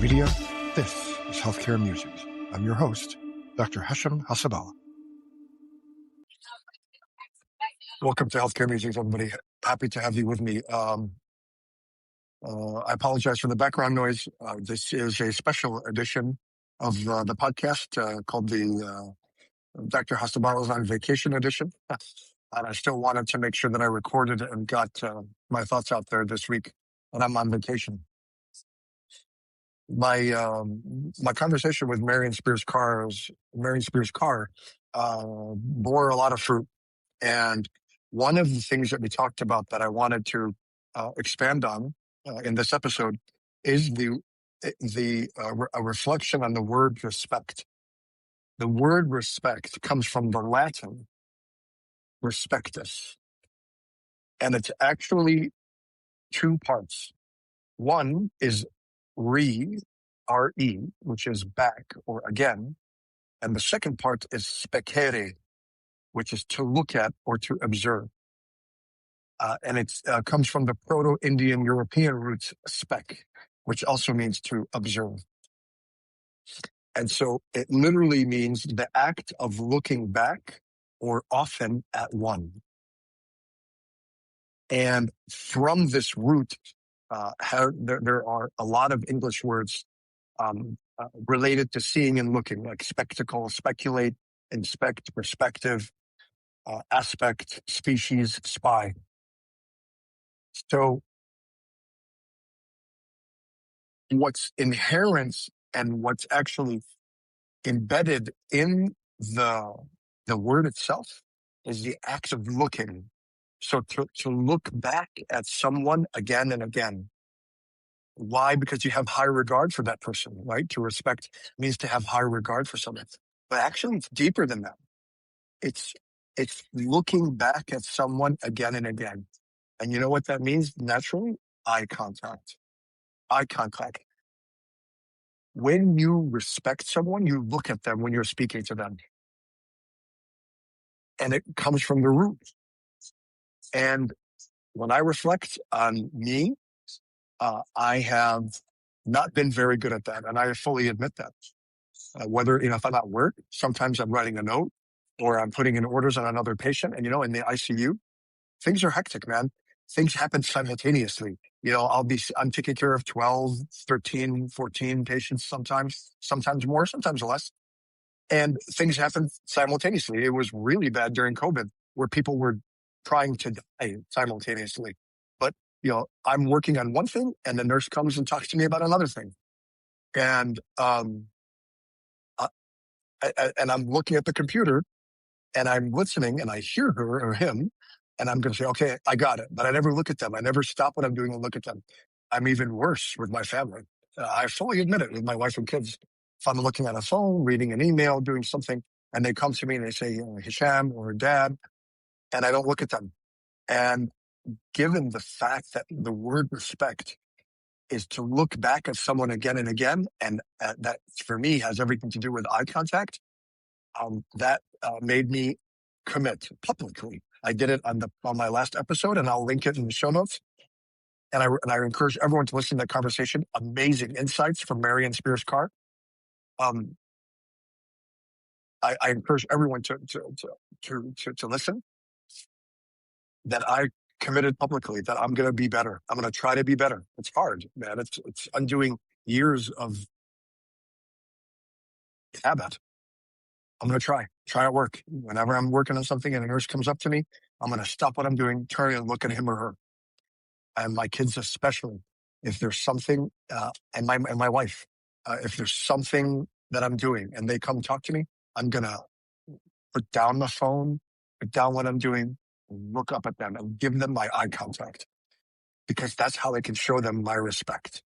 Media. This is Healthcare Musings. I'm your host, Dr. Hashem Hasabala. Welcome to Healthcare Musings, everybody. Happy to have you with me. I apologize for the background noise. This is a special edition of the podcast called the Dr. Hasabala's on Vacation edition. And I still wanted to make sure that I recorded and got my thoughts out there this week when I'm on vacation. My conversation with Marion Spears Karr bore a lot of fruit. And one of the things that we talked about that I wanted to expand on in this episode is a reflection on the word respect. The word respect comes from the Latin respectus, and it's actually two parts. One is R-E, which is back or again, and the second part is specere, which is to look at or to observe. And it comes from the Proto-Indian European roots spec, which also means to observe. And so it literally means the act of looking back or often at one. And from this root, there are a lot of English words related to seeing and looking, like spectacle, speculate, inspect, perspective, aspect, species, spy. So what's inherent and what's actually embedded in the word itself is the act of looking. So to look back at someone again and again. Why? Because you have high regard for that person, right? To respect means to have high regard for someone. But actually, it's deeper than that. It's looking back at someone again and again. And you know what that means? Naturally, eye contact. Eye contact. When you respect someone, you look at them when you're speaking to them. And it comes from the root. And when I reflect on me, I have not been very good at that. And I fully admit that. Whether, if I'm at work, sometimes I'm writing a note or I'm putting in orders on another patient. And, in the ICU, things are hectic, man. Things happen simultaneously. I'm taking care of 12, 13, 14 patients sometimes more, sometimes less. And things happen simultaneously. It was really bad during COVID where people were trying to die simultaneously. But, I'm working on one thing and the nurse comes and talks to me about another thing. And, and I'm looking at the computer and I'm listening and I hear her or him and I'm going to say, okay, I got it. But I never look at them. I never stop what I'm doing and look at them. I'm even worse with my family. I fully admit it with my wife and kids. If I'm looking at a phone, reading an email, doing something, and they come to me and they say, Hisham or Dad, and I don't look at them. And given the fact that the word respect is to look back at someone again and again, and that for me has everything to do with eye contact, that made me commit publicly. I did it on my last episode, and I'll link it in the show notes. And I encourage everyone to listen to that conversation. Amazing insights from Marion Spears Karr. I encourage everyone to listen. That I committed publicly that I'm going to be better. I'm going to try to be better. It's hard, man. It's undoing years of habit. I'm going to try at work. Whenever I'm working on something and a nurse comes up to me, I'm going to stop what I'm doing, turn and look at him or her. And my kids especially, if there's something, and my wife, if there's something that I'm doing and they come talk to me, I'm going to put down the phone, put down what I'm doing, look up at them and give them my eye contact, because that's how I can show them my respect.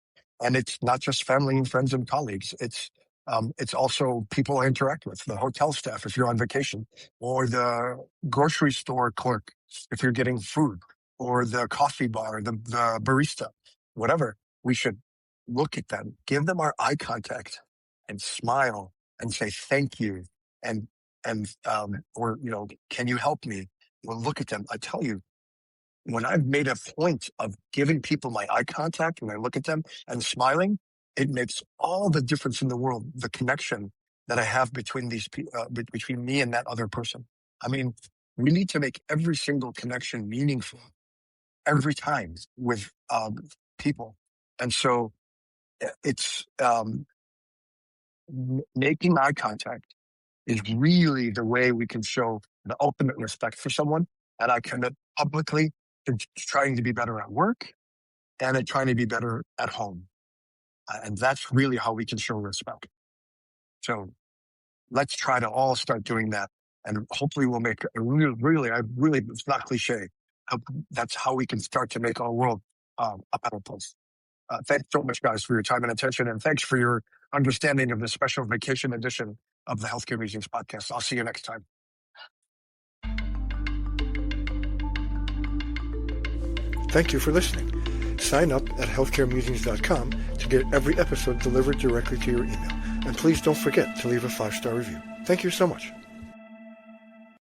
And it's not just family and friends and colleagues. It's also people I interact with, the hotel staff if you're on vacation, or the grocery store clerk if you're getting food, or the coffee bar, the barista, whatever. We should look at them, give them our eye contact and smile and say thank you. Or, can you help me? Well, look at them. I tell you, when I've made a point of giving people my eye contact when I look at them and smiling, it makes all the difference in the world, the connection that I have between between me and that other person. I mean, we need to make every single connection meaningful every time with people. And so it's making eye contact is really the way we can show the ultimate respect for someone. And I commit publicly to trying to be better at work and at trying to be better at home. And that's really how we can show respect. So let's try to all start doing that. And hopefully we'll make a really, it's not cliche. That's how we can start to make our world a better place. Thanks so much, guys, for your time and attention. And thanks for your understanding of the special vacation edition of the Healthcare Musings podcast. I'll see you next time. Thank you for listening. Sign up at healthcaremusings.com to get every episode delivered directly to your email. And please don't forget to leave a 5-star review. Thank you so much.